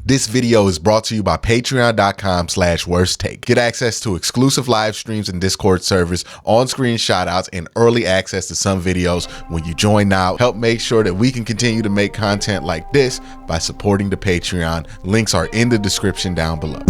This video is brought to you by patreon.com/worsttake. Get access to exclusive live streams and Discord servers, on-screen shoutouts, and early access to some videos when you join now. Help make sure that we can continue to make content like this by supporting the Patreon. Links are in the description down below.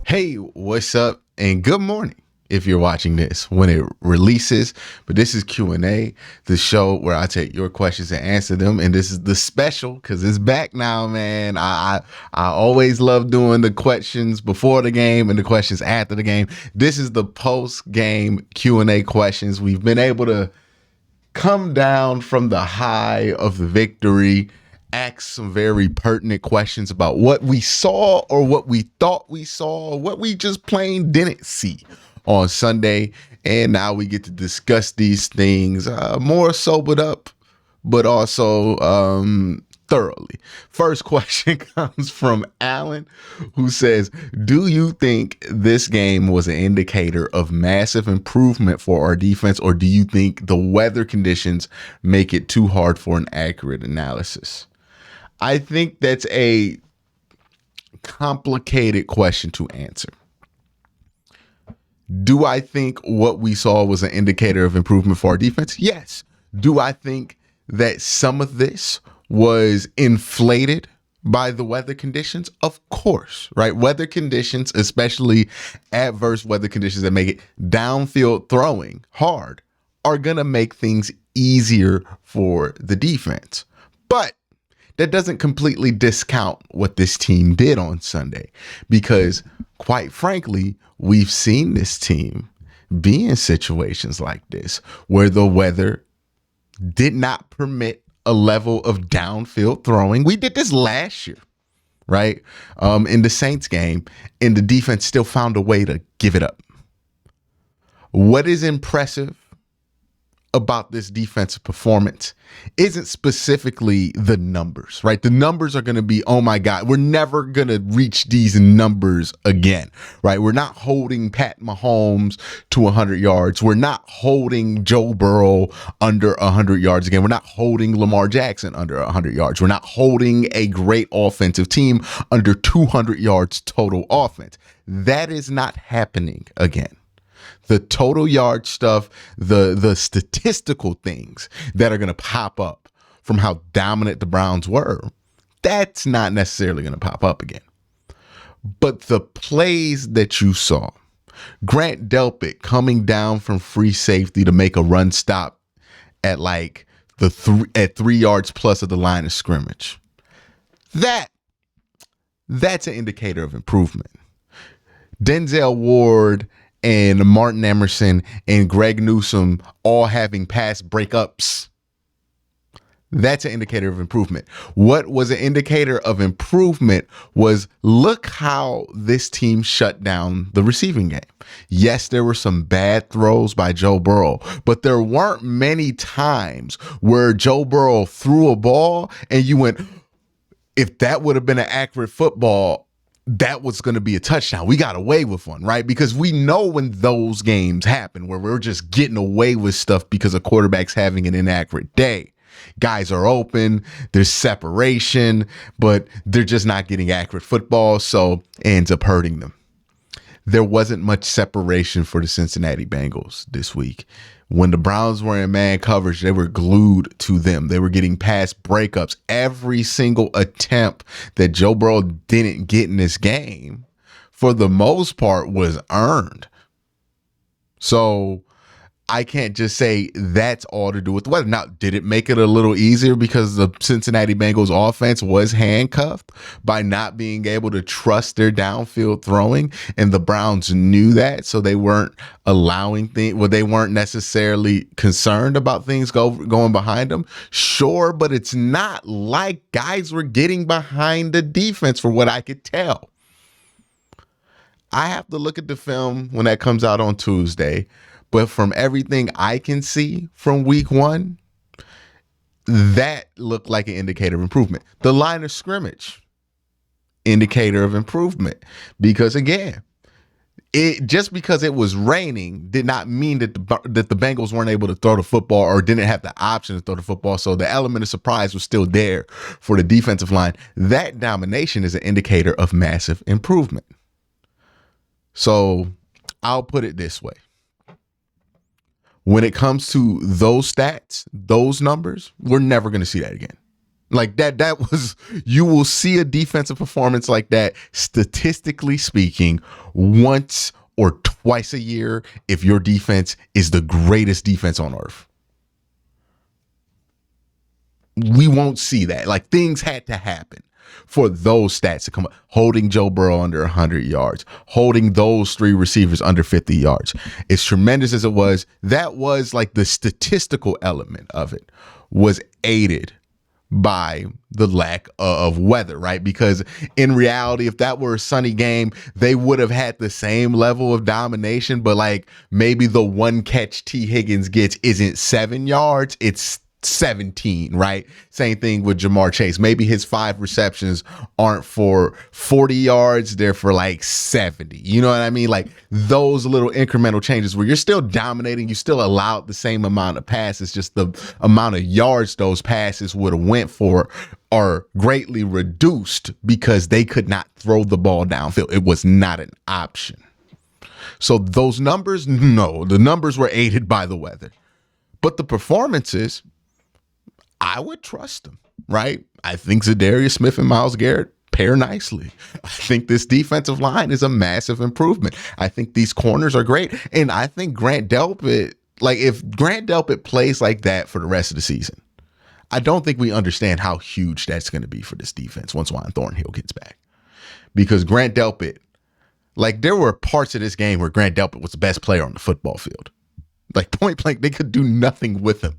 Hey, what's up? And good morning if you're watching this when it releases. But this is Q&A, the show where I take your questions and answer them. And this is the special because it's back now, man. I always love doing the questions before the game and the questions after the game. This is the post-game Q&A questions. We've been able to come down from the high of the victory, ask some very pertinent questions about what we saw or what we thought we saw, or what we just plain didn't see on Sunday. And now we get to discuss these things more sobered up, but also thoroughly. First question comes from Alan, who says, do you think this game was an indicator of massive improvement for our defense, or do you think the weather conditions make it too hard for an accurate analysis? I think that's a complicated question to answer. Do I think what we saw was an indicator of improvement for our defense? Yes. Do I think that some of this was inflated by the weather conditions? Of course, right? Weather conditions, especially adverse weather conditions that make it downfield throwing hard, are going to make things easier for the defense. But that doesn't completely discount what this team did on Sunday, because quite frankly, we've seen this team be in situations like this where the weather did not permit a level of downfield throwing. We did this last year, right? In the Saints game, and the defense still found a way to give it up. What is impressive about this defensive performance isn't specifically the numbers, right? The numbers are going to be, oh my God, we're never going to reach these numbers again, right? We're not holding Pat Mahomes to 100 yards. We're not holding Joe Burrow under 100 yards again. We're not holding Lamar Jackson under 100 yards. We're not holding a great offensive team under 200 yards total offense. That is not happening again. The total yard stuff, the statistical things that are going to pop up from how dominant the Browns were, that's not necessarily going to pop up again. But the plays that you saw, Grant Delpit coming down from free safety to make a run stop at like at 3 yards plus of the line of scrimmage, that's an indicator of improvement. Denzel Ward and Martin Emerson and Greg Newsome all having pass breakups, that's an indicator of improvement. What was an indicator of improvement was, look how this team shut down the receiving game. Yes, there were some bad throws by Joe Burrow, but there weren't many times where Joe Burrow threw a ball and you went, if that would have been an accurate football, that was going to be a touchdown. We got away with one, right? Because we know when those games happen where we're just getting away with stuff because a quarterback's having an inaccurate day. Guys are open, there's separation, but they're just not getting accurate football, so it ends up hurting them. There wasn't much separation for the Cincinnati Bengals this week. When the Browns were in man coverage, they were glued to them. They were getting pass breakups. Every single attempt that Joe Burrow didn't get in this game, for the most part, was earned. So I can't just say that's all to do with the weather. Now, did it make it a little easier because the Cincinnati Bengals offense was handcuffed by not being able to trust their downfield throwing, and the Browns knew that, so they weren't allowing things, well, they weren't necessarily concerned about things going behind them? Sure, but it's not like guys were getting behind the defense for what I could tell. I have to look at the film when that comes out on Tuesday. But from everything I can see from week one, that looked like an indicator of improvement. The line of scrimmage, indicator of improvement. Because again, It just because it was raining did not mean that the Bengals weren't able to throw the football or didn't have the option to throw the football. So the element of surprise was still there for the defensive line. That domination is an indicator of massive improvement. So I'll put it this way. When it comes to those stats, those numbers, we're never going to see that again. Like that was, you will see a defensive performance like that, statistically speaking, once or twice a year if your defense is the greatest defense on earth. We won't see that. Like, things had to happen for those stats to come up. Holding Joe Burrow under 100 yards, holding those three receivers under 50 yards. As tremendous as it was, that was like the statistical element of it was aided by the lack of weather, right? Because in reality, if that were a sunny game, they would have had the same level of domination, but like maybe the one catch T. Higgins gets isn't 7 yards, it's 17, right? Same thing with Jamar Chase. Maybe his 5 receptions aren't for 40 yards, they're for like 70. You know what I mean? Like those little incremental changes where you're still dominating, you still allowed the same amount of passes, just the amount of yards those passes would have went for are greatly reduced because they could not throw the ball downfield. It was not an option. So those numbers, no, the numbers were aided by the weather. But the performances, I would trust them, right? I think Zadarius Smith and Myles Garrett pair nicely. I think this defensive line is a massive improvement. I think these corners are great. And I think Grant Delpit, like if Grant Delpit plays like that for the rest of the season, I don't think we understand how huge that's going to be for this defense once Juan Thornhill gets back. Because Grant Delpit, like there were parts of this game where Grant Delpit was the best player on the football field. Like point blank, they could do nothing with him.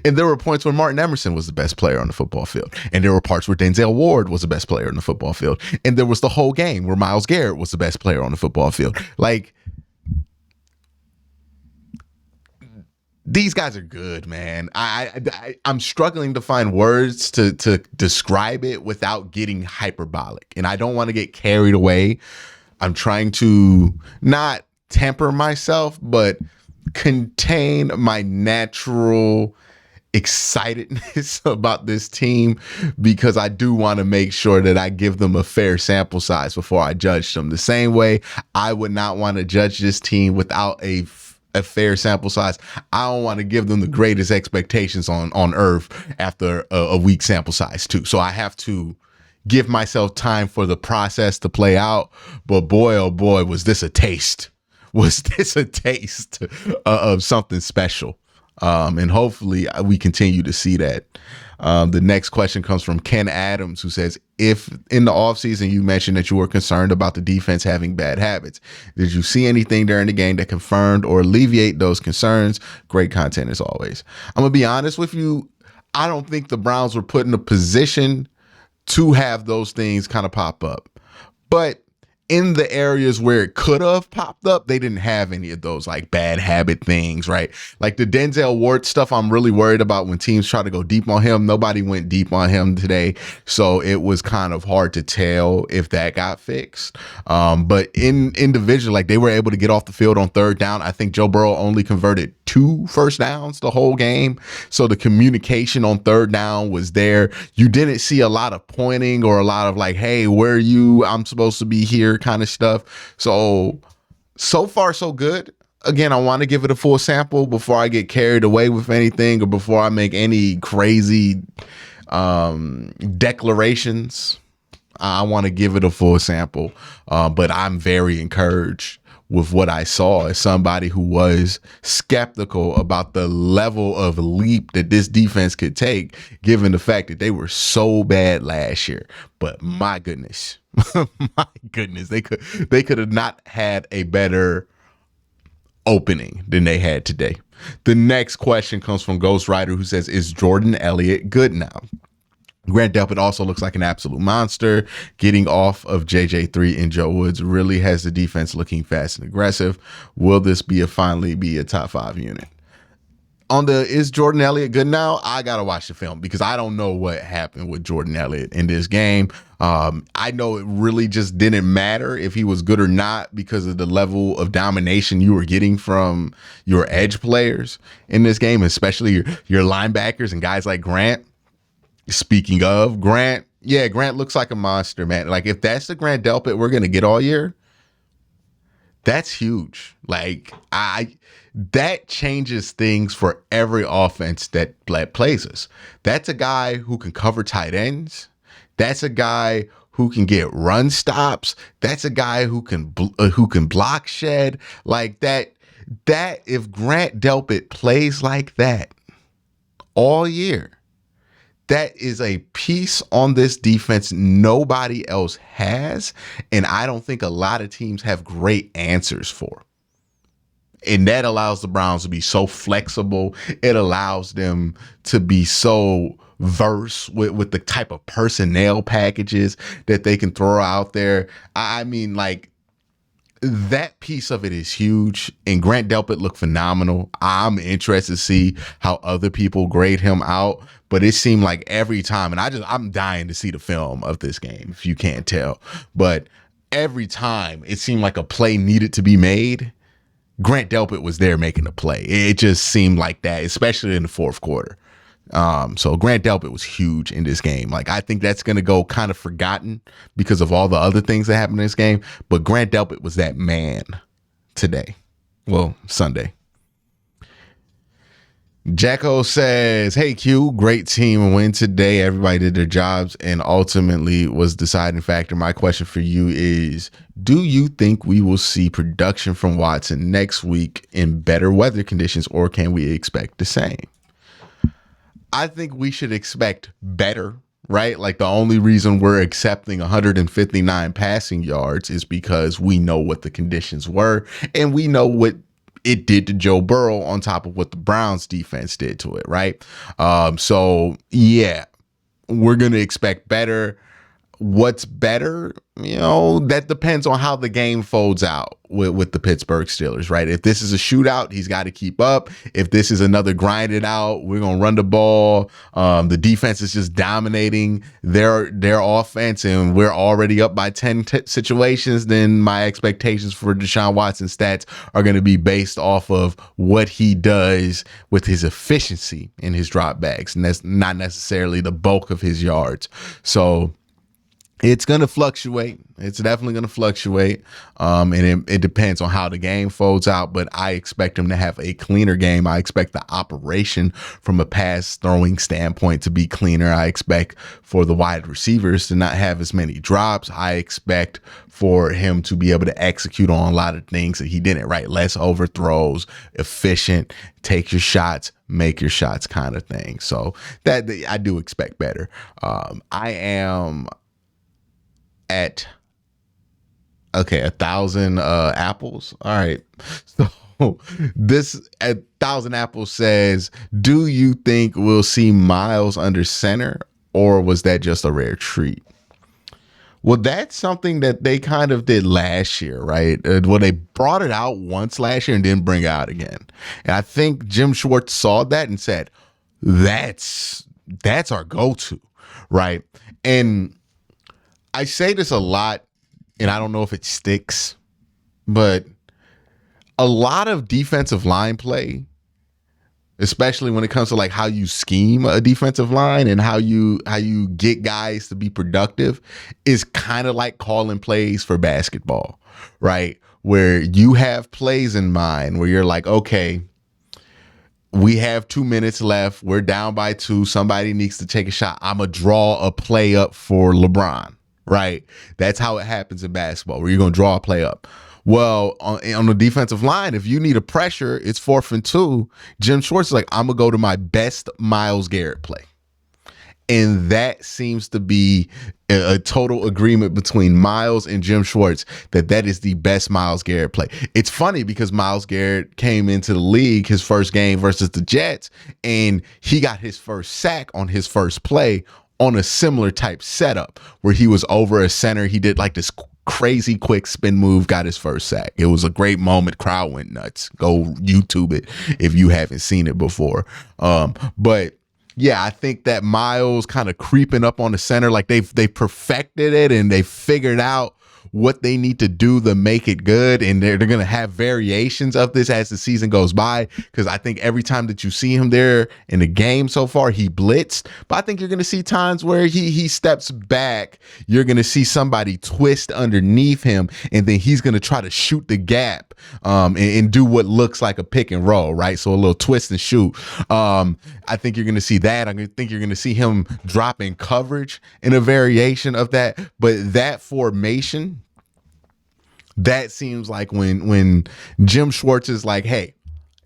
And there were points where Martin Emerson was the best player on the football field. And there were parts where Denzel Ward was the best player on the football field. And there was the whole game where Myles Garrett was the best player on the football field. Like, these guys are good, man. I'm struggling to find words to describe it without getting hyperbolic. And I don't want to get carried away. I'm trying to not temper myself, but contain my natural excitedness about this team because I do want to make sure that I give them a fair sample size before I judge them. The same way I would not want to judge this team without a fair sample size. I don't want to give them the greatest expectations on earth after a weak sample size too. So I have to give myself time for the process to play out. But boy, oh boy, was this a taste. Was this a taste of something special? And hopefully we continue to see that. The next question comes from Ken Adams, who says, if in the offseason you mentioned that you were concerned about the defense having bad habits, did you see anything during the game that confirmed or alleviate those concerns? Great content as always. I'm going to be honest with you. I don't think the Browns were put in a position to have those things kind of pop up. But in the areas where it could have popped up, they didn't have any of those like bad habit things, right? Like the Denzel Ward stuff, I'm really worried about when teams try to go deep on him. Nobody went deep on him today. So it was kind of hard to tell if that got fixed. But in individual, like they were able to get off the field on third down. I think Joe Burrow only converted 2 first downs the whole game. So the communication on third down was there. You didn't see a lot of pointing or a lot of like, hey, where are you? I'm supposed to be here kind of stuff. So far, so good. Again, I want to give it a full sample before I get carried away with anything or before I make any crazy declarations. I want to give it a full sample. But I'm very encouraged with what I saw as somebody who was skeptical about the level of leap that this defense could take, given the fact that they were so bad last year. But my goodness, they could have not had a better opening than they had today. The next question comes from Ghost Rider, who says, is Jordan Elliott good now? Grant Delpit also looks like an absolute monster. Getting off of JJ3 and Joe Woods really has the defense looking fast and aggressive. Will this finally be a top 5 unit? on the is Jordan Elliott good now? I gotta watch the film because I don't know what happened with Jordan Elliott in this game. I know it really just didn't matter if he was good or not because of the level of domination you were getting from your edge players in this game, especially your linebackers and guys like Grant. Speaking of Grant, yeah, Grant looks like a monster, man. Like if that's the Grant Delpit we're gonna get all year, that's huge. Like that changes things for every offense that plays us. That's a guy who can cover tight ends. That's a guy who can get run stops. That's a guy who can block shed like that. That if Grant Delpit plays like that all year, that is a piece on this defense nobody else has, and I don't think a lot of teams have great answers for. And that allows the Browns to be so flexible. It allows them to be so verse with the type of personnel packages that they can throw out there. I mean, like, that piece of it is huge, and Grant Delpit looked phenomenal. I'm interested to see how other people grade him out, but it seemed like every time, and I'm dying to see the film of this game, if you can't tell, but every time it seemed like a play needed to be made, Grant Delpit was there making a play. It just seemed like that, especially in the fourth quarter. So Grant Delpit was huge in this game. Like, I think that's going to go kind of forgotten because of all the other things that happened in this game. But Grant Delpit was that man today. Well, Sunday. Jacko says, hey, Q, great team win today. Everybody did their jobs and ultimately was deciding factor. My question for you is, do you think we will see production from Watson next week in better weather conditions, or can we expect the same? I think we should expect better, right? Like, the only reason we're accepting 159 passing yards is because we know what the conditions were and we know what it did to Joe Burrow on top of what the Browns defense did to it, right? So yeah, we're going to expect better. What's better? You know, that depends on how the game folds out with the Pittsburgh Steelers, right? If this is a shootout, he's got to keep up. If this is another grind it out, we're going to run the ball. The defense is just dominating their offense, and we're already up by 10 situations, then my expectations for Deshaun Watson stats are going to be based off of what he does with his efficiency in his dropbacks, and that's not necessarily the bulk of his yards. So it's going to fluctuate. It's definitely going to fluctuate. And it depends on how the game folds out, but I expect him to have a cleaner game. I expect the operation from a pass throwing standpoint to be cleaner. I expect for the wide receivers to not have as many drops. I expect for him to be able to execute on a lot of things that he didn't, right? Less overthrows, efficient, take your shots, make your shots kind of thing. So that I do expect better. I am at 1,000 apples. All right. So this 1,000 apples says, do you think we'll see Miles under center, or was that just a rare treat? Well, that's something that they kind of did last year, right? Well, they brought it out once last year and didn't bring it out again. And I think Jim Schwartz saw that and said, that's our go-to, right? And I say this a lot, and I don't know if it sticks, but a lot of defensive line play, especially when it comes to like how you scheme a defensive line and how you get guys to be productive, is kind of like calling plays for basketball, right? Where you have plays in mind where you're like, okay, we have 2 minutes left. We're down by 2. Somebody needs to take a shot. I'm going to draw a play up for LeBron. Right. That's how it happens in basketball, where you're going to draw a play up. Well, on the defensive line, if you need a pressure, it's 4th and 2. Jim Schwartz is like, I'm going to go to my best Myles Garrett play. And that seems to be a total agreement between Myles and Jim Schwartz that is the best Myles Garrett play. It's funny because Myles Garrett came into the league his first game versus the Jets, and he got his first sack on his first play on a similar type setup where he was over a center. He did like this crazy quick spin move, got his first sack. It was a great moment. Crowd went nuts. Go YouTube it if you haven't seen it before. But yeah, I think that Miles kind of creeping up on the center, like they perfected it and they figured out what they need to do to make it good. And they're going to have variations of this as the season goes by. Because I think every time that you see him there in the game so far, he blitzed. But I think you're going to see times where he steps back. You're going to see somebody twist underneath him. And then he's going to try to shoot the gap and do what looks like a pick and roll, right? So a little twist and shoot. I think you're going to see that. I think you're going to see him dropping coverage in a variation of that. But that formation, that seems like when Jim Schwartz is like, hey,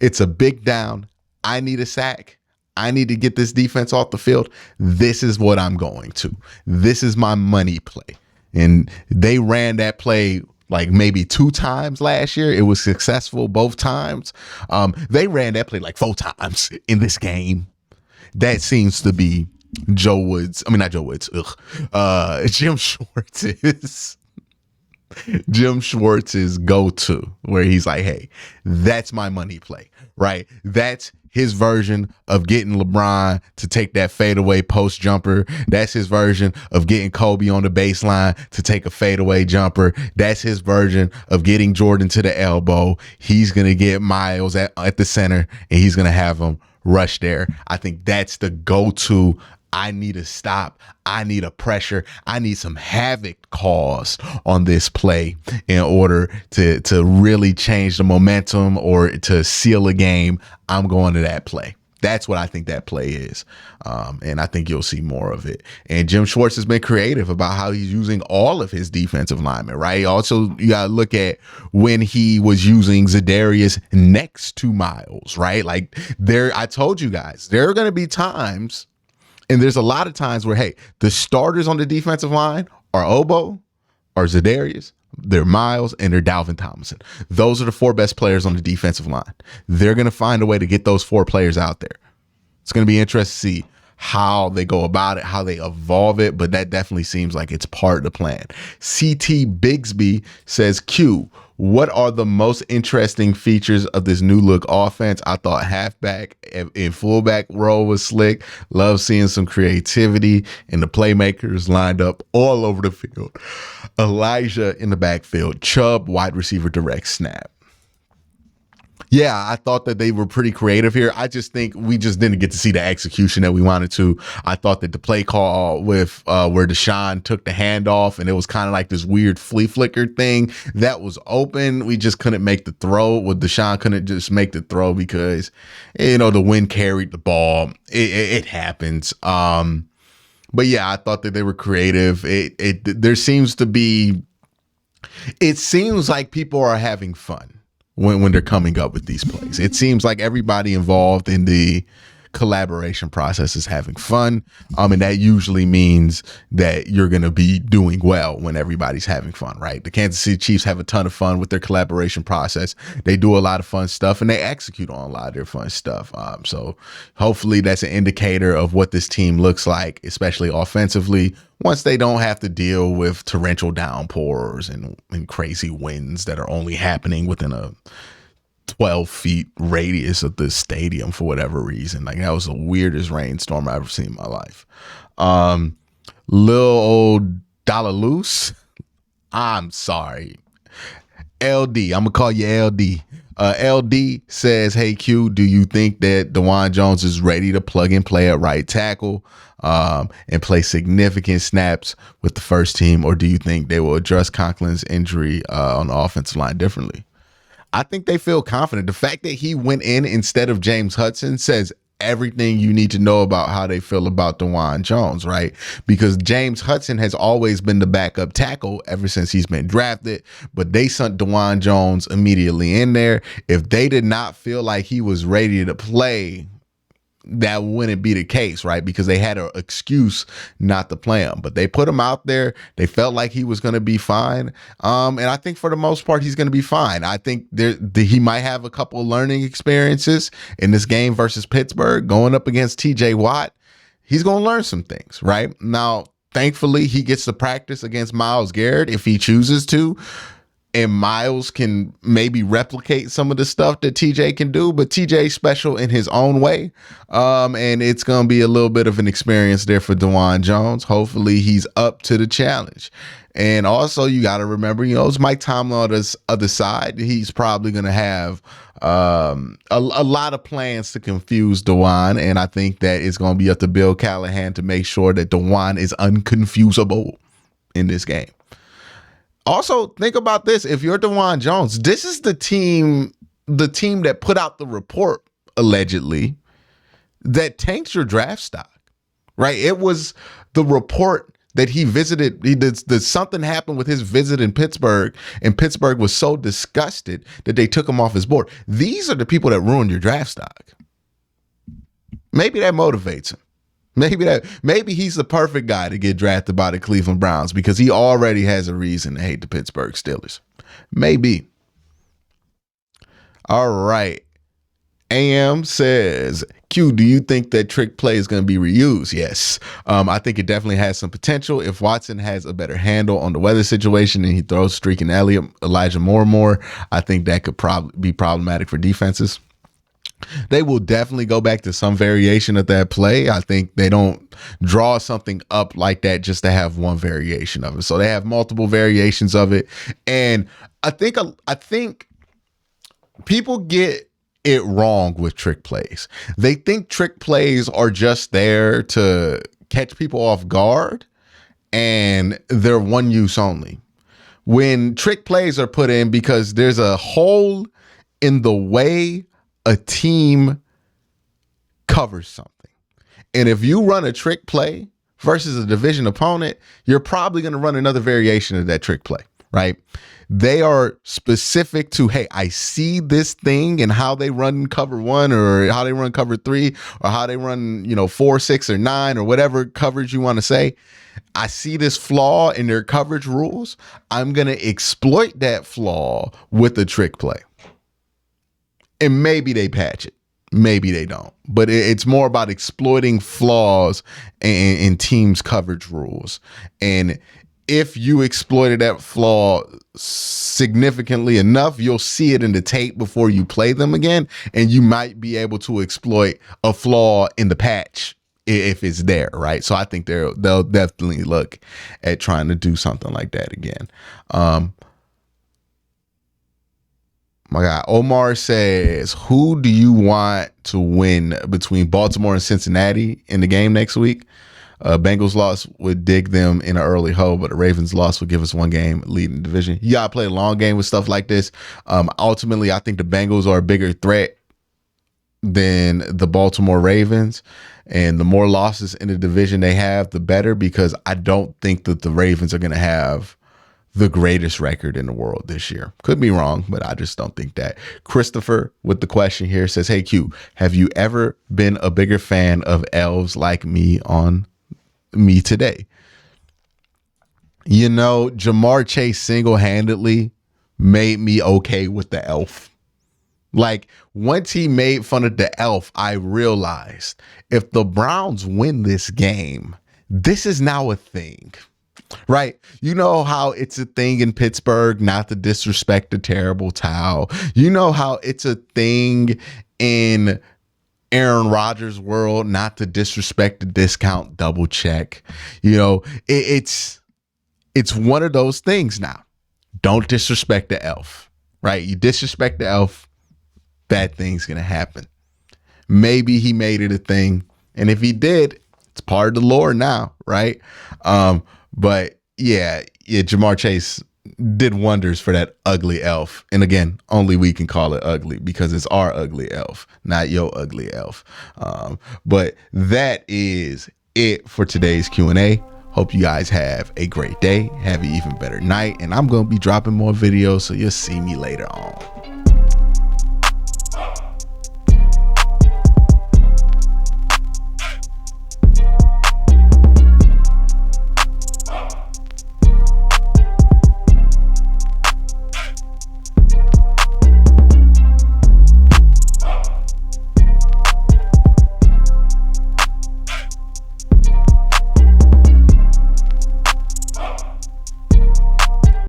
it's a big down. I need a sack. I need to get this defense off the field. This is what I'm going to. This is my money play. And they ran that play like maybe 2 times last year. It was successful both times. They ran that play like 4 times in this game. That seems to be Jim Schwartz's go-to, where he's like, hey, that's my money play, right? That's his version of getting LeBron to take that fadeaway post jumper. That's his version of getting Kobe on the baseline to take a fadeaway jumper. That's his version of getting Jordan to the elbow. He's going to get Miles at the center, and he's going to have him rush there. I think that's the go-to. I need a stop. I need a pressure. I need some havoc caused on this play in order to really change the momentum or to seal a game. I'm going to that play. That's what I think that play is. And I think you'll see more of it. And Jim Schwartz has been creative about how he's using all of his defensive linemen, right? Also, you got to look at when he was using Za'Darius next to Miles, right? Like I told you guys, there are going to be times, and there's a lot of times where, hey, the starters on the defensive line are Obo, or Za'Darius, they're Miles, and they're Dalvin Tomlinson. Those are the 4 best players on the defensive line. They're going to find a way to get those 4 players out there. It's going to be interesting to see how they go about it, how they evolve it, but that definitely seems like it's part of the plan. CT Bigsby says, Q, what are the most interesting features of this new look offense? I thought halfback and fullback role was slick. Love seeing some creativity and the playmakers lined up all over the field. Elijah in the backfield. Chubb, wide receiver, direct snap. Yeah, I thought that they were pretty creative here. I just think we just didn't get to see the execution that we wanted to. I thought that the play call with where Deshaun took the handoff and it was kind of like this weird flea flicker thing that was open. We just couldn't make the throw. Well, Deshaun couldn't just make the throw because, the wind carried the ball. It happens. But yeah, I thought that they were creative. It seems like people are having fun when they're coming up with these plays. It seems like everybody involved in the collaboration process is having fun. And that usually means that you're going to be doing well when everybody's having fun, right? The Kansas City Chiefs have a ton of fun with their collaboration process. They do a lot of fun stuff and they execute on a lot of their fun stuff. So hopefully that's an indicator of what this team looks like, especially offensively, once they don't have to deal with torrential downpours and crazy winds that are only happening within a 12 feet radius of the stadium for whatever reason. Like, that was the weirdest rainstorm I've ever seen in my life. Lil old Dollar Loose, I'm sorry. LD, I'm gonna call you LD. LD says, hey Q, do you think that DeJuan Jones is ready to plug and play at right tackle and play significant snaps with the first team, or do you think they will address Conklin's injury on the offensive line differently? I think they feel confident. The fact that he went in instead of James Hudson says everything you need to know about how they feel about DeJuan Jones, right? Because James Hudson has always been the backup tackle ever since he's been drafted, but they sent DeJuan Jones immediately in there. If they did not feel like he was ready to play, that wouldn't be the case, right? Because they had an excuse not to play him, but they put him out there. They felt like he was going to be fine. And I think for the most part, he's going to be fine. I think he might have a couple of learning experiences in this game versus Pittsburgh going up against TJ Watt. He's going to learn some things, right? Now, Thankfully, he gets to practice against Myles Garrett if he chooses to. And Myles can maybe replicate some of the stuff that TJ can do, but TJ's special in his own way. And it's going to be a little bit of an experience there for DeJuan Jones. Hopefully he's up to the challenge. And also you got to remember, it's Mike Tomlin on this other side. He's probably going to have a lot of plans to confuse DeJuan. And I think that it's going to be up to Bill Callahan to make sure that DeJuan is unconfusable in this game. Also, think about this. If you're DeJuan Jones, this is the team that put out the report, allegedly, that tanks your draft stock, right? It was the report that he visited. Something happened with his visit in Pittsburgh, and Pittsburgh was so disgusted that they took him off his board. These are the people that ruined your draft stock. Maybe that motivates him. Maybe he's the perfect guy to get drafted by the Cleveland Browns because he already has a reason to hate the Pittsburgh Steelers. Maybe. All right. AM says, Q, do you think that trick play is going to be reused? Yes. I think it definitely has some potential. If Watson has a better handle on the weather situation and he throws streaking Elliott, Elijah more, I think that could probably be problematic for defenses. They will definitely go back to some variation of that play. I think they don't draw something up like that just to have one variation of it. So they have multiple variations of it. And I think people get it wrong with trick plays. They think trick plays are just there to catch people off guard and they're one use only. When trick plays are put in because there's a hole in the way a team covers something. And if you run a trick play versus a division opponent, you're probably going to run another variation of that trick play, right? They are specific to, hey, I see this thing and how they run cover 1 or how they run cover 3 or how they run, 4, 6, or 9 or whatever coverage you want to say. I see this flaw in their coverage rules. I'm going to exploit that flaw with a trick play. And maybe they patch it. Maybe they don't. But it's more about exploiting flaws in teams' coverage rules. And if you exploited that flaw significantly enough, you'll see it in the tape before you play them again. And you might be able to exploit a flaw in the patch if it's there, right? So I think they'll definitely look at trying to do something like that again. My guy Omar says, who do you want to win between Baltimore and Cincinnati in the game next week? Bengals loss would dig them in an early hole, but the Ravens loss would give us one game leading the division. You gotta play a long game with stuff like this. Ultimately, I think the Bengals are a bigger threat than the Baltimore Ravens, and the more losses in the division they have, the better, because I don't think that the Ravens are going to have the greatest record in the world this year. Could be wrong, but I just don't think that. Christopher with the question here says, hey Q, have you ever been a bigger fan of elves like me on Me Today? Jamar Chase single-handedly made me okay with the elf. Like, once he made fun of the elf, I realized if the Browns win this game, this is now a thing. Right? You know how it's a thing in Pittsburgh not to disrespect the terrible towel. You know how it's a thing in Aaron Rodgers' world not to disrespect the discount double check. It's one of those things now. Don't disrespect the elf, right? You disrespect the elf, bad things gonna happen. Maybe he made it a thing, and if he did, it's part of the lore now, right? But yeah, Jamar Chase did wonders for that ugly elf. And again, only we can call it ugly because it's our ugly elf, not your ugly elf. But that is it for today's Q&A. Hope you guys have a great day. Have an even better night. And I'm going to be dropping more videos, so you'll see me later on.